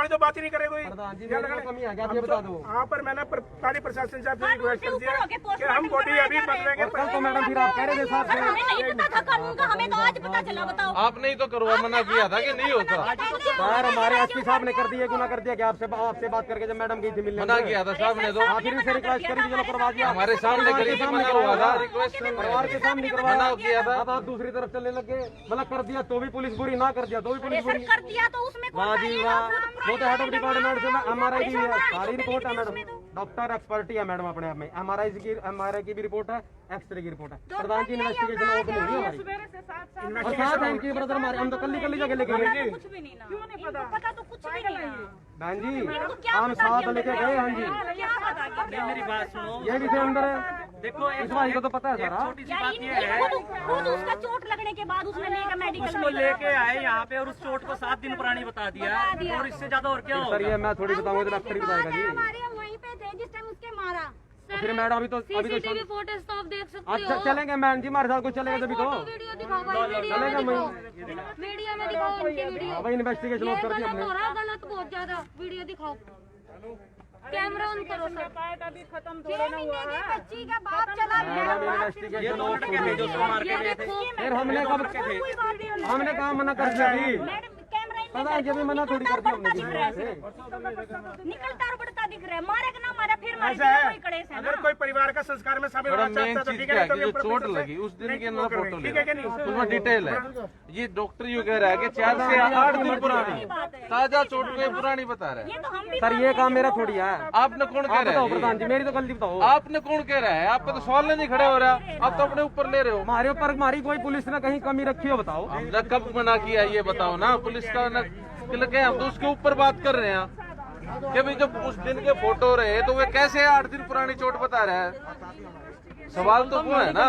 वाली तो बात ही नहीं करे कोई। कमी आ गया ये बता दो। हाँ पर मैंने थाने प्रशासन से आपसे रिक्वेस्ट कर दिया कि हम बॉडी अभी बदलेंगे। तो मैडम फिर आप कह रहे थे साहब नहीं पता था कानून का, हमें तो आज पता चला। बताओ आपने ही तो करवा मना किया था कि नहीं होता। सर हमारे एसपी साहब ने कर दिया, गुना कर दिया कि आपसे बात करके जब मैडम गई थी मिलने मना किया था साहब ने तो। फिर से रिक्वेस्ट करी चलो करवा दिया। हमारे सामने करी थी, मना हुआ था। रिक्वेस्ट परिवार के सामने मना किया था। अब आप दूसरी तरफ चलने लगे, मतलब कर दिया तो भी पुलिस बुरी, ना कर दिया तो भी पुलिस बुरी। कर दिया तो उसमें वाह जी वाह। वो तो हेड ऑफ डिपार्टमेंट से एमआरआई की है, सारी रिपोर्ट है मैडम। डॉक्टर एक्सपर्टी है मैडम अपने आप में। एमआरआई की भी रिपोर्ट है, एक्सरे की रिपोर्ट है। प्रधान जी इन्वेस्टिगेशन ओपन हो रही है हमारी। और साथ थैंक यू ब्रदर हमारे, हम तो कल जगह लेके गए। कुछ भी नहीं ना, क्यों नहीं पता तो कुछ भी नहीं। बहन जी हम साथ लेके गए। हाँ जी मेरी बात सुनो, ये भी थे अंदर है। देखो इस बात को तो पता है सारा। छोटी सी बात ये है, खुद उसका चोट लगने के बाद उसने लेकर मेडिकल उसको लेके आए यहाँ पे और उस चोट को 7 दिन पुरानी बता दिया, और इससे ज्यादा और क्या सर ये मैं थोड़ी बताऊंगा तो डॉक्टर ही बताएगा जी। हमारे वहीं पे थे जिस टाइम उसके मारा। फिर मैडम अभी तो सीसीटीवी फुटेज तो आप देख सकते हो। अच्छा चलेंगे मैडम जी, हमारे साथ कुछ चलेगा तभी तो वीडियो दिखाओ भाई, चलेगा। मीडिया में दिखाओ उनकी वीडियो। भाई इन्वेस्टिगेशन ये कर दिया गलत हमने। हो रहा है, गलत बहुत ज्यादा। वीडियो दिखाओ, कैमरा ऑन करो सर। अभी खत्म थोड़ा ना हुआ है। बच्ची का बाप चला गया। इन्वेस्टिगेशन थे जो उसको मार के गए थे। फिर हमने कहा मना कर दिया जी। पता है जब भी मना थोड़ी कर दिया हमने। निकलता और बढ़ता दिख रहा है, मारे का ना मारे फिर मारे ऐसा है, कोई कड़े से अगर कोई परिवार का संस्कार में शामिल होना मेन चाहता है तो चीज ठीक क्या है, है कि जो चोट लगी उस दिन के अंदर फोटो ठीक है कि ले, नहीं? उसमें डिटेल है। ये डॉक्टर यूँ कह रहा है कि 4 से 8 दिन पुरानी ताजा चोट को पुरानी बता रहा है। तो हम भी सर ये काम मेरा थोड़ी है। आपने कौन कह रहा बताओ है? प्रधान जी मेरी तो गलती बताओ। आपने कौन कह रहा है? आपका तो सवाल नहीं खड़े हो रहा, आप तो अपने ऊपर ले रहे हो। हमारे ऊपर हमारी कोई पुलिस ने कहीं कमी रखी हो बताओ। हमने कब मना किया ये बताओ ना। पुलिस का न लगे, हम तो उसके ऊपर बात कर रहे हैं कि भाई जब उस दिन के फोटो रहे तो वे कैसे 8 दिन पुरानी चोट बता रहा है। सवाल तो वो है ना,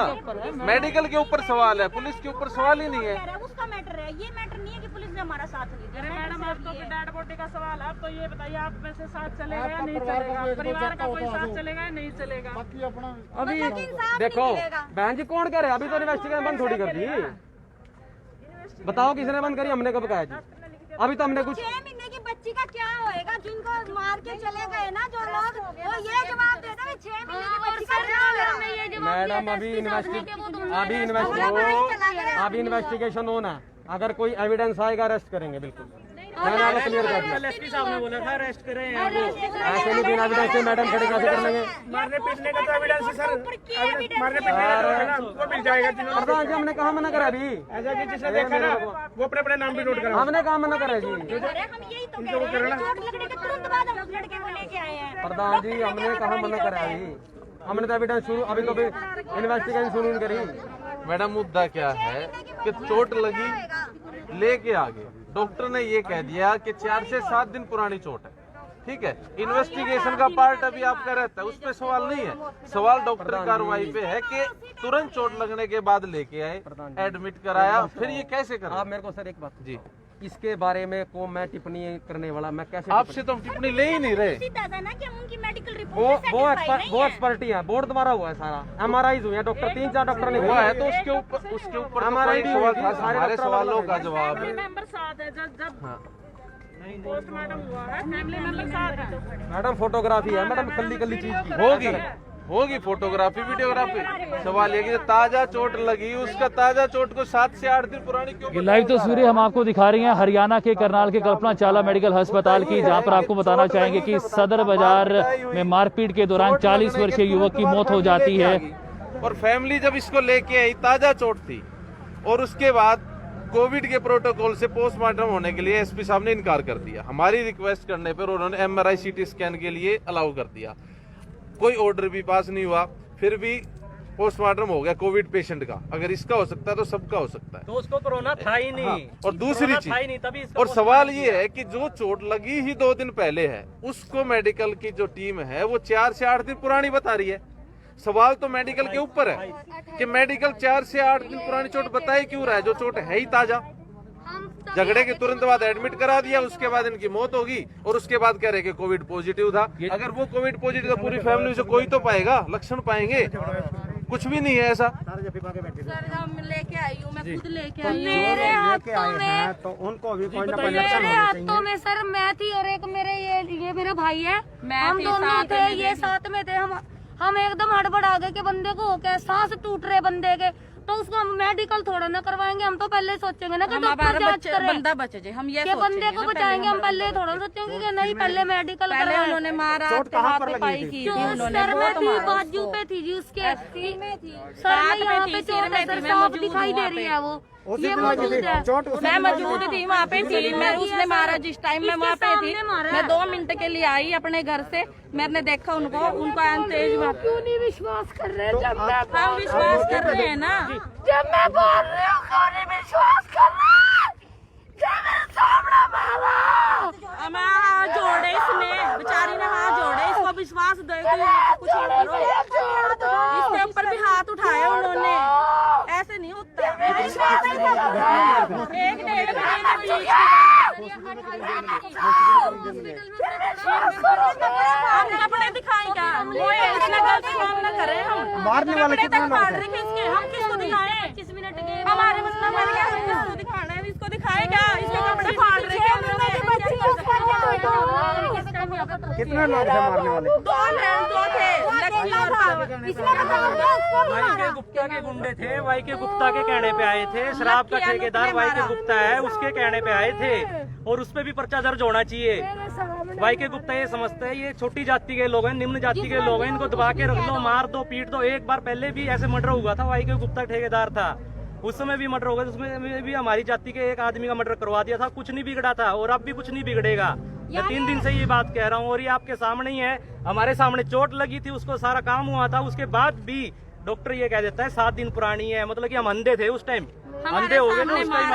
मेडिकल के ऊपर सवाल है, पुलिस के ऊपर सवाल ही नहीं है। उसका मैटर है, ये मैटर नहीं है कि पुलिस ने हमारा साथ नहीं दिया। मैडम आपको डेड बॉडी का सवाल है, आप तो ये बताइए आप में से साथ चलेगा या नहीं चलेगा? परिवार का कोई साथ चलेगा या नहीं चलेगा? अभी देखो बहन जी कौन कह रहे हैं, अभी तो इन्वेस्टिगेशन बंद थोड़ी कर दी। बताओ किसने बंद करी, हमने कब कहा जी? अभी तो हमने कुछ 6 महीने की बच्ची का क्या होएगा जिनको मार के चले गए ना जो लोग, वो ये जवाब दे दो 6 महीने की बच्ची का क्या होएगा? मैडम अभी इन्वेस्टिगेशन होना है। अगर कोई एविडेंस आएगा अरेस्ट करेंगे बिल्कुल। मैंने आपको क्लियर कर दिया। एसपी साहब ने बोला था अरेस्ट करें। ऐसे नहीं बिना एविडेंस के मैडम खड़े कैसे कर लेंगे? मारने पीटने का तो एविडेंस है सर, मारने पीटने का तो है ना, वो मिल जाएगा। प्रधान जी हमने कहा मना करा अभी। ऐसा कि जिसने देखा ना वो अपने अपने नाम भी नोट करा। हमने कहा मना करा जी। हम यही तो कह रहे हैं, चोट लगने के तुरंत बाद हम उस लड़के को लेके आए हैं। प्रधान जी हमने कहा मना करा अभी। हमने तो एविडेंस शुरू, अभी तो इन्वेस्टिगेशन शुरू नहीं करी। मैडम मुद्दा क्या है कि चोट लगी लेके आगे डॉक्टर ने ये कह दिया कि 4 से 7 दिन पुरानी चोट है। ठीक है, इन्वेस्टिगेशन का पार्ट अभी आपका रहता है, उस पर सवाल नहीं है। सवाल डॉक्टर की कार्रवाई पे है कि तुरंत चोट लगने के बाद लेके आए, एडमिट कराया, फिर ये कैसे करा? आप मेरे को सर एक बात जी, इसके बारे में को मैं टिप्पणी करने वाला मैं कैसे? आपसे तो हम टिप्पणी ले ही नहीं रहे। सीधा था ना कि हम उनकी मेडिकल रिपोर्ट वो एक्सपर्टी है, बोर्ड द्वारा हुआ है सारा। एमआरआई हुई है, डॉक्टर 3-4 डॉक्टर ने हुआ है तो उसके ऊपर हमारे सवालों का जवाब है। मेंबर साथ है जब पोस्टमार्टम हुआ है, फैमिली मेंबर साथ है। मैडम फोटोग्राफी है मैडम, कल्ली चीज होगी फोटोग्राफी वीडियोग्राफी। सवाल ये कि ताजा चोट लगी, उसका ताजा चोट को 7 से 8 दिन पुरानी क्यों? ये लाइव तस्वीरें हम आपको दिखा रही हैं हरियाणा के करनाल के कल्पना चावला मेडिकल अस्पताल की, जहां पर आपको बताना चाहेंगे कि सदर बाजार में मारपीट के दौरान 40 वर्षीय युवक की मौत हो जाती है। और फैमिली जब इसको लेके आई, ताजा चोट थी, और उसके बाद कोविड के प्रोटोकॉल से पोस्टमार्टम होने के लिए एसपी साहब ने इनकार कर दिया। हमारी रिक्वेस्ट करने पर उन्होंने एमआरआई सीटी स्कैन के लिए अलाउ कर दिया। कोई ऑर्डर भी पास नहीं हुआ, फिर भी पोस्टमार्टम हो गया कोविड पेशेंट का। अगर इसका हो सकता है तो सबका हो सकता है। तो उसको कोरोना था ही नहीं। हाँ। और दूसरी चीज, तभी और सवाल ये है कि जो चोट लगी ही 2 दिन पहले है, उसको मेडिकल की जो टीम है वो 4 से 8 दिन पुरानी बता रही है। सवाल तो मेडिकल के ऊपर है कि मेडिकल 4 से 8 दिन पुरानी चोट बताई क्यों रहा है, जो चोट है ही ताजा। झगड़े के तुरंत बाद एडमिट करा दिया, उसके बाद इनकी मौत होगी, और उसके बाद कह रहे कि कोविड पॉजिटिव था। अगर वो कोविड पॉजिटिव था, पूरी फैमिली से कोई तो पाएगा, लक्षण पाएंगे, कुछ भी नहीं है ऐसा। सर हम लेके आई हूँ, मैं खुद लेके आई हूँ। मेरे हाथों में तो उनको भी कोई ना कोई लक्षण मेरे हाथों में सर मैं थी और एक मेरे ये मेरा भाई है, हम दोनों थे, ये साथ में थे। हम एकदम हड़बड़ा गए कि बंदे को हो क्या, सांस टूट रहे बंदे के, तो उसको हम मेडिकल थोड़ा ना करवाएंगे। हम तो पहले सोचेंगे ना कि डॉक्टर जांच करे, बंदा बच जाए, हम ये बंदे को बचाएंगे। हम पहले थोड़ा सोचेंगे कि नहीं पहले मेडिकल करवाएं। उन्होंने मारा, सर में थी, बाजू पे थी जी, उसके सर में यहाँ पे चोट है, सर साफ दिखाई दे रही है। वो ये मौजूद है, मैं मौजूद थी वहाँ पे थी, मैं उसने मारा जिस टाइम मैं वहाँ पे थी, मैं 2 मिनट के लिए आई अपने घर से, मैंने देखा उनको तेज मार। क्यों नहीं विश्वास कर रहे? जब हम विश्वास कर रहे हैं ना, जब मैं बोल रही हूँ क्यों नहीं विश्वास कर रहा? जब मेरे सामने मारा, हमें हाथ जोड़े, इसने बेचारी ने हाथ जोड़े, इसको विश्वास दे कुछ करो। इसके ऊपर भी हाथ उठाया उन्होंने, ऐसे नहीं होता। एक डेढ़ महीने हम कपड़े दिखाएगा, वो इसने गलत काम न करे। हम मारने वाले कितने लोग हैं? हम किसको दिखाएं? 25 मिनट के हमारे मतलब मर गया, हम किसको दिखाना है? इसको दिखाएगा, इसके कपड़े फाड़ रहे हैं हमने। कितने लोग थे मारने वाले? 2 थे, लड़की और वाई के गुप्ता के गुंडे थे, वाई के गुप्ता के कहने पे आए थे। शराब का ठेकेदार वाई के गुप्ता है, उसके कहने पे आए थे और उस पे भी पर्चा दर्ज होना चाहिए। वाई के गुप्ता ये समझते हैं ये छोटी जाति के लोग हैं, निम्न जाति के लोग हैं, इनको दबा के रख लो, मार दो, पीट दो। एक बार पहले भी ऐसे मर्डर हुआ था, वाई के गुप्ता ठेकेदार था, उस समय भी मर्डर हो गया, उसमें भी हमारी जाति के एक आदमी का मर्डर करवा दिया था, कुछ नहीं बिगड़ा था और अब भी कुछ नहीं बिगड़ेगा। मैं 3 दिन से ये बात कह रहा हूँ और ये आपके सामने ही है। हमारे सामने चोट लगी थी, उसको सारा काम हुआ था, उसके बाद भी डॉक्टर ये कह देता है 7 दिन पुरानी है। मतलब कि हम अंधे थे उस टाइम, अंधे हो गए ना उस टाइम,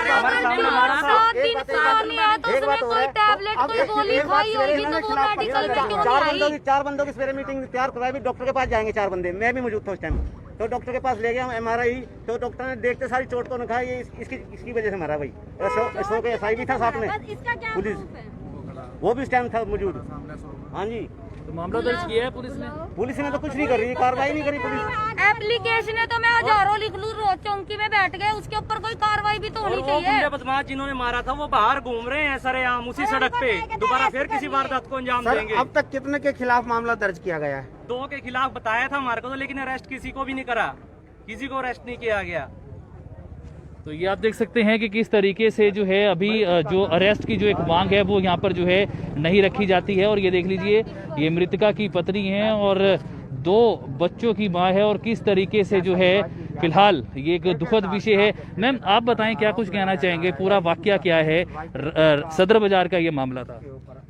हमारे सामने मारा था। 4 बंदों की सवेरे मीटिंग तैयार करवाई, भी डॉक्टर के पास जाएंगे 4 बंदे, मैं भी मौजूद था उस टाइम। तो डॉक्टर के पास ले गया हम MRI, तो डॉक्टर ने देखते सारी चोट को दिखाया, ये इसकी वजह से मारा भाई। SO के SI भी था साथ में, पुलिस वो भी उस टाइम था मौजूद। हाँ जी, तो मामला दर्ज किया है पुलिस ने तो कुछ नहीं कर रही, कार्रवाई नहीं करी पुलिस। एप्लीकेशन है तो मैं हजारों लिख लूं, रोज चौकी में बैठ गए, उसके ऊपर कोई कार्रवाई भी तो होनी चाहिए। बदमाश जिन्होंने मारा था वो बाहर घूम रहे हैं सरेआम उसी सड़क पे, दोबारा फिर किसी वारदात को अंजाम देंगे। अब तक कितने के खिलाफ मामला दर्ज किया गया है? 2 के खिलाफ बताया था हमारे को तो, लेकिन अरेस्ट किसी को भी नहीं करा, किसी को अरेस्ट नहीं किया गया। तो ये आप देख सकते हैं कि किस तरीके से जो है अभी जो अरेस्ट की जो एक मांग है वो यहाँ पर जो है नहीं रखी जाती है। और ये देख लीजिए, ये मृतका की पत्नी है और 2 बच्चों की मां है और किस तरीके से जो है फिलहाल ये एक दुखद विषय है। मैम आप बताएं क्या कुछ कहना चाहेंगे, पूरा वाकया क्या है? सदर बाजार का ये मामला था।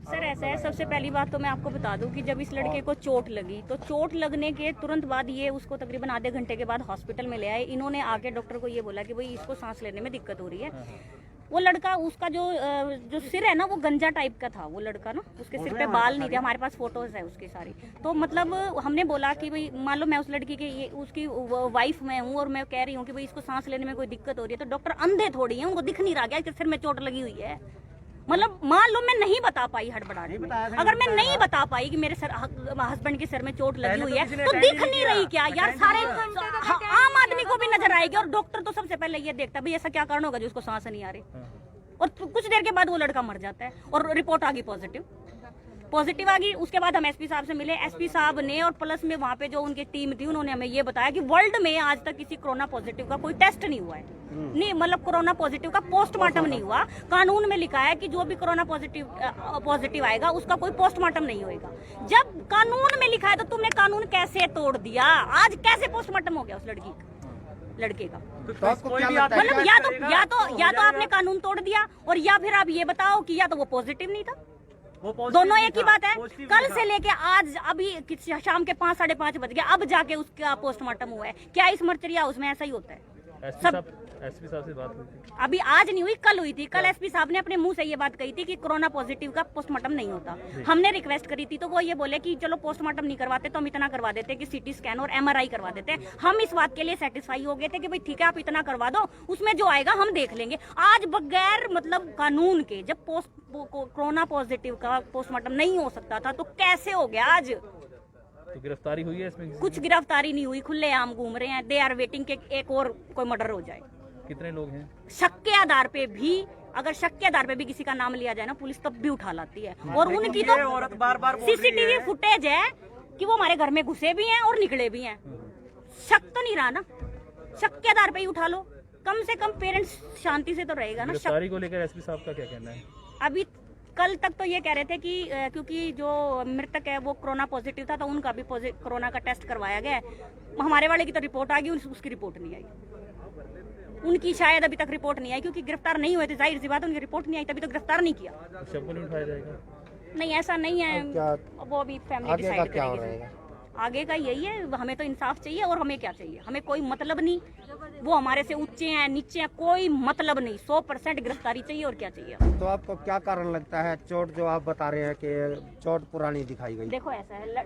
सर ऐसा है, सबसे पहली बात तो मैं आपको बता दूं कि जब इस लड़के को चोट लगी तो चोट लगने के तुरंत बाद ये उसको तकरीबन आधे घंटे के बाद हॉस्पिटल में ले आए। इन्होंने आके डॉक्टर को ये बोला कि भाई इसको सांस लेने में दिक्कत हो रही है। वो लड़का, उसका जो सिर है ना वो गंजा टाइप का था, वो लड़का ना, उसके सिर पे बाल नहीं थे, हमारे पास फोटोज है उसकी सारी। तो मतलब हमने बोला कि भाई मान लो मैं उस लड़की के उसकी वाइफ मैं हूँ और मैं कह रही हूँ कि भाई इसको सांस लेने में कोई दिक्कत हो रही है, तो डॉक्टर अंधे थोड़ी है, उनको दिख नहीं रहा क्या कि सिर में चोट लगी हुई है। मतलब मान लो मैं नहीं बता पाई हड़बड़ाहट में, अगर मैं नहीं बता पाई कि मेरे हस्बैंड के सिर में चोट लगी हुई है तो दिख नहीं रही क्या यार? सारे आम आदमी को भी नजर आएगी और डॉक्टर तो सबसे पहले ये देखता है भाई ऐसा क्या कारण होगा जो उसको सांस नहीं आ रही। और कुछ देर के बाद वो लड़का मर जाता है और रिपोर्ट आ गई पॉजिटिव आ गई। उसके बाद हम एसपी साहब से मिले, एसपी साहब ने और प्लस में वहाँ पे जो उनकी टीम थी उन्होंने हमें ये बताया कि वर्ल्ड में आज तक किसी कोरोना पॉजिटिव का कोई टेस्ट नहीं हुआ है, नहीं मतलब कोरोना पॉजिटिव का पोस्टमार्टम नहीं हुआ। कानून में लिखा है कि जो भी कोरोना पॉजिटिव आएगा उसका कोई पोस्टमार्टम नहीं होगा। जब कानून में लिखा है तो तुमने कानून कैसे तोड़ दिया? आज कैसे पोस्टमार्टम हो गया उस लड़के का? मतलब या तो आपने कानून तोड़ दिया और या फिर आप ये बताओ कि या तो वो पॉजिटिव नहीं था, दोनों एक ही बात है। कल से लेके आज अभी शाम के 5 साढ़े 5 बज गए, अब जाके उसका पोस्टमार्टम हुआ है। क्या इस मर्चरी हाउस में ऐसा ही होता है? एसपी साहब से बात हुई थी अभी, आज नहीं हुई, कल हुई थी। कल एसपी साहब ने अपने मुंह से ये बात कही थी कि कोरोना पॉजिटिव का पोस्टमार्टम नहीं होता। हमने रिक्वेस्ट करी थी तो वो ये बोले कि चलो पोस्टमार्टम नहीं करवाते तो हम इतना करवा देते कि सीटी स्कैन और MRI करवा देते। हम इस बात के लिए सेटिस्फाई हो गए थे कि भाई ठीक है आप इतना करवा दो, उसमें जो आएगा हम देख लेंगे। आज बगैर मतलब कानून के जब कोरोना पॉजिटिव का पोस्टमार्टम नहीं हो सकता था तो कैसे हो गया आज? तो गिरफ्तारी हुई है इसमें? कुछ गिरफ्तारी नहीं हुई, खुलेआम घूम रहे हैं। दे आर वेटिंग के एक और कोई मर्डर हो जाए। कितने लोग हैं? शक के आधार पे भी, अगर शक के आधार पे भी किसी का नाम लिया जाए ना, पुलिस तब भी उठा लाती है। और उनकी तो औरत बार-बार बोल रही सीसीटीवी है। फुटेज है कि वो हमारे घर में घुसे भी हैं और निकले भी हैं। शक तो नहीं रहा ना, शक के आधार पे ही उठा लो। कम से कम पेरेंट्स शांति से तो रहेगा ना। गिरफ्तारी को लेकर एसपी साहब का क्या कहना है? अभी कल तक तो ये कह रहे थे कि क्योंकि जो मृतक है वो कोरोना पॉजिटिव था, तो उनका भी कोरोना का टेस्ट करवाया गया है। हमारे वाले की तो रिपोर्ट आ गई, उसकी रिपोर्ट नहीं आई। उनकी शायद अभी तक रिपोर्ट नहीं आई, क्योंकि गिरफ्तार नहीं हुए थे। जाहिर सी बात, उनकी रिपोर्ट नहीं आई, तभी तो गिरफ्तार नहीं किया। तो शव को नहीं उठाया जाएगा? नहीं, ऐसा नहीं है। वो अभी फैमिली डिसाइड करेगी। आगे का यही है, हमें तो इंसाफ चाहिए। और हमें क्या चाहिए? हमें कोई मतलब नहीं, वो हमारे से ऊंचे हैं नीचे हैं, कोई मतलब नहीं। 100% गिरफ्तारी चाहिए। और क्या चाहिए? तो आपको क्या कारण लगता है चोट जो आप बता रहे हैं कि चोट पुरानी दिखाई गई? देखो ऐसा है,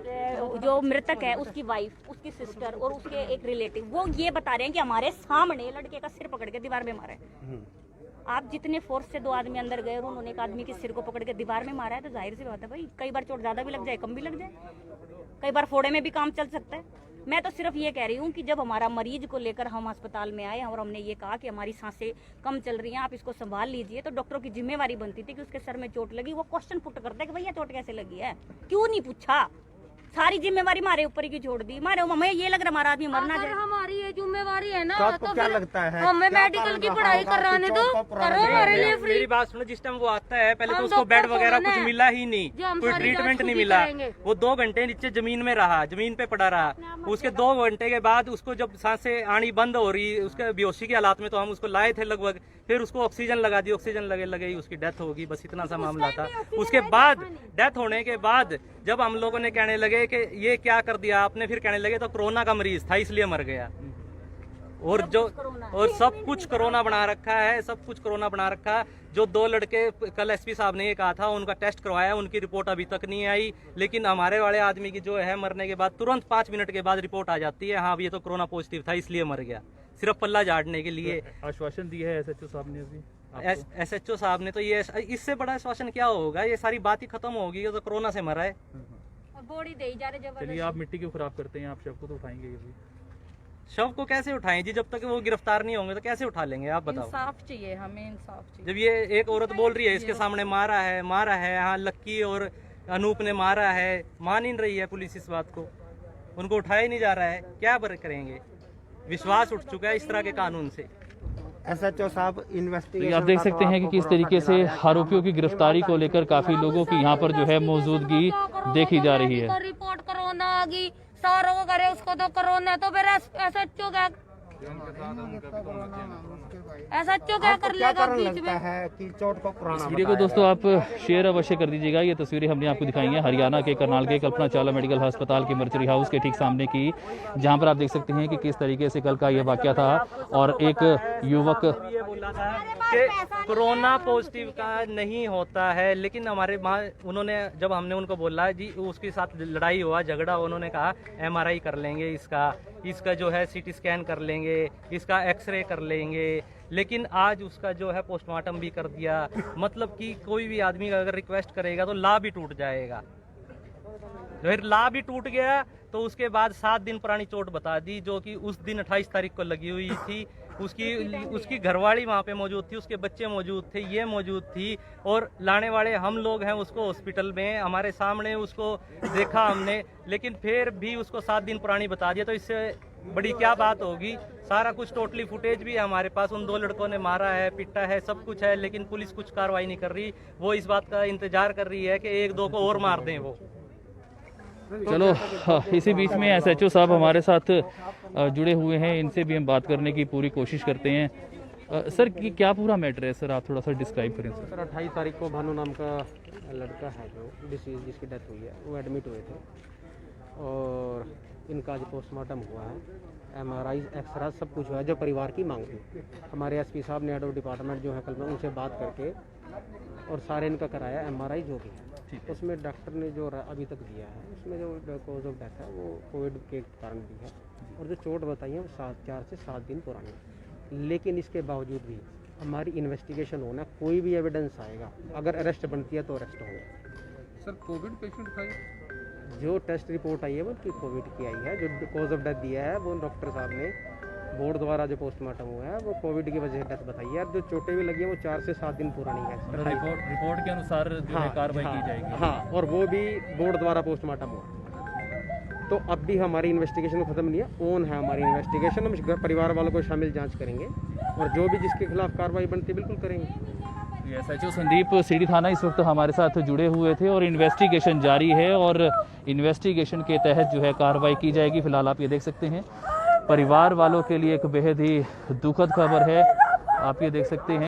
जो मृतक है उसकी वाइफ, उसकी सिस्टर और उसके एक रिलेटिव, वो ये बता रहे हैं कि हमारे सामने लड़के का सिर पकड़ के दीवार में मारा है। आप जितने फोर्स से 2 आदमी अंदर गए और उन्होंने एक आदमी के सिर को पकड़ के दीवार में मारा है, तो जाहिर सी बात है भाई, कई बार चोट ज्यादा भी लग जाए, कम भी लग जाए, कई बार फोड़े में भी काम चल सकता है। मैं तो सिर्फ ये कह रही हूँ कि जब हमारा मरीज को लेकर हम अस्पताल में आए और हमने ये कहा कि हमारी सांसें कम चल रही हैं, आप इसको संभाल लीजिए, तो डॉक्टरों की जिम्मेवारी बनती थी कि उसके सर में चोट लगी, वो क्वेश्चन पुट करते कि भैया चोट कैसे लगी है, क्यों नहीं पूछा। सारी जिम्मेवारी हमारे ऊपर ही छोड़ दी। हमें ये लग रहा हमारा आदमी मरना जाए। हमारी ये जिम्मेवारी है ना, तो आपको क्या लगता है? हमें मेडिकल की पढ़ाई कराने दो, करो हमारे लिए फ्री। मेरी बात सुनो, जिस टाइम वो आता है पहले तो उसको बेड वगैरह कुछ मिला ही नहीं, कोई ट्रीटमेंट नहीं मिला। वो 2 घंटे नीचे जमीन में रहा, जमीन पे पड़ा रहा। उसके 2 घंटे के बाद उसको जब सांसें आनी बंद हो रही, उसके बेहोशी की हालात में, तो हम उसको लाए थे लगभग। फिर उसको ऑक्सीजन लगा दी, ऑक्सीजन लगे ही उसकी डेथ होगी। बस इतना सा मामला था। उसके बाद डेथ होने के बाद जब हम लोगों ने कहने लगे कि ये क्या कर दिया आपने, फिर कहने लगे तो कोरोना का मरीज था इसलिए मर गया। और सब कुछ कोरोना बना रखा है, सब कुछ कोरोना बना रखा है। जो 2 लड़के कल एसपी साहब ने ये कहा था, उनका टेस्ट करवाया, उनकी रिपोर्ट अभी तक नहीं आई। लेकिन हमारे वाले आदमी की जो है मरने के बाद तुरंत 5 मिनट के बाद रिपोर्ट आ जाती है, हाँ ये तो कोरोना पॉजिटिव था इसलिए मर गया, सिर्फ पल्ला झाड़ने के लिए। आश्वासन दिया है एसएचओ साहब ने अभी? एसएचओ साहब ने तो ये, इससे बड़ा आश्वासन क्या होगा? ये सारी बात ही खत्म होगी, ये तो कोरोना से मरा है। बॉडी दे जा रहे जबरदस्ती। चलिए, आप मिट्टी क्यों खराब करते हैं? आप शव को तो उठाएंगे अभी? शव को कैसे उठाएं जी? जब तक वो गिरफ्तार नहीं होंगे तो कैसे उठा लेंगे? आप बताओ। इंसाफ चाहिए हमें, इंसाफ चाहिए। जब ये एक औरत बोल रही है इसके सामने मारा है, हाँ लक्की और अनूप ने मारा है, मान नहीं रही है पुलिस इस बात को, उनको उठाया ही नहीं जा रहा है, क्या करेंगे? विश्वास उठ चुका है इस तरह के कानून से। एसएचओ साहब इन्वेस्टिगेशन, आप देख सकते हैं कि किस तरीके से आरोपियों की गिरफ्तारी को लेकर काफी लोगों की यहाँ पर जो है मौजूदगी देखी जा रही है। रिपोर्ट कोरोना आ गई, सारों को करे उसको तो कोरोना, तो फिर एसएचओ क्या कर क्या लेगा कारण बीच लगता में? है कि चोट को पुराना? वीडियो को दोस्तों आप शेयर अवश्य कर दीजिएगा। ये तस्वीरें हमने आपको दिखाई हैं हरियाणा के करनाल के कल्पना चावला मेडिकल अस्पताल के मर्चरी हाउस के ठीक सामने की, जहां पर आप देख सकते हैं कि किस तरीके से कल का यह वाकया था। और एक युवक ये बोला था कि कोरोना पॉजिटिव का नहीं होता है, लेकिन हमारे उन्होंने जब हमने उनको बोला जी, उसके साथ लड़ाई हुआ, झगड़ा, उन्होंने कहा MRI कर लेंगे, इसका जो है CT स्कैन कर लेंगे, इसका एक्सरे कर लेंगे। लेकिन आज उसका जो है पोस्टमार्टम भी कर दिया। मतलब कि कोई भी आदमी अगर रिक्वेस्ट करेगा तो ला भी टूट जाएगा। फिर ला भी टूट गया तो उसके बाद 7 दिन पुरानी चोट बता दी, जो कि उस दिन 28 तारीख को लगी हुई थी। उसकी घरवाली वहाँ पे मौजूद थी, उसके बच्चे मौजूद थे, ये मौजूद थी, और लाने वाले हम लोग हैं उसको हॉस्पिटल में, हमारे सामने उसको देखा हमने, लेकिन फिर भी उसको 7 दिन पुरानी बता दिया। तो इससे बड़ी क्या बात होगी? सारा कुछ टोटली फुटेज भी है हमारे पास, उन 2 लड़कों ने मारा है, पिटा है, सब कुछ है, लेकिन पुलिस कुछ कार्रवाई नहीं कर रही। वो इस बात का इंतजार कर रही है कि 1-2 को और मार दें वो। चलो, इसी बीच में एसएचओ साहब हमारे साथ जुड़े हुए हैं, इनसे भी हम बात करने की पूरी कोशिश करते हैं। सर कि क्या पूरा मैटर है सर, आप थोड़ा सा डिस्क्राइब करें सर। 28 तारीख को भानु नाम का लड़का है जो डिसीज जिसकी डेथ हुई है, वो एडमिट हुए थे और इनका आज पोस्टमार्टम हुआ है, MRI एक्सरा सब कुछ हुआ है जो परिवार की मांग थी। हमारे एसपी साहब ने हेड ऑफ डिपार्टमेंट जो है कल में उनसे बात करके और सारे इनका कराया MRI जो भी है, उसमें डॉक्टर ने जो अभी तक दिया है उसमें जो कॉज ऑफ डेथ है वो कोविड के कारण भी है, और जो चोट बताई है वो 4 से 7 दिन पुरानी है। लेकिन इसके बावजूद भी हमारी इन्वेस्टिगेशन होना, कोई भी एविडेंस आएगा, अगर अरेस्ट बनती है तो अरेस्ट होगा। सर कोविड पेशेंट था? जो टेस्ट रिपोर्ट आई है वो उनकी कोविड की आई है। जो कॉज ऑफ डेथ दिया है वो डॉक्टर साहब ने बोर्ड द्वारा जो पोस्टमार्टम हुआ है वो कोविड की वजह से डेथ बताई है। जो चोटें भी लगी है वो 4 से 7 दिन पुरानी है। रिपोर्ट के अनुसार जो है कार्रवाई की जाएगी। हाँ, और वो भी बोर्ड द्वारा पोस्टमार्टम हुआ। तो अब भी हमारी इन्वेस्टिगेशन खत्म नहीं है, ऑन है हमारी इन्वेस्टिगेशन। हम परिवार वालों को शामिल जांच करेंगे और जो भी जिसके खिलाफ कार्रवाई बनती है बिल्कुल करेंगे। एसएचओ संदीप सीडी थाना इस वक्त हमारे साथ जुड़े हुए थे और इन्वेस्टिगेशन जारी है और इन्वेस्टिगेशन के तहत जो है कार्रवाई की जाएगी। फिलहाल आप ये देख सकते हैं परिवार वालों के लिए एक बेहद ही दुखद खबर है। आप ये देख सकते हैं।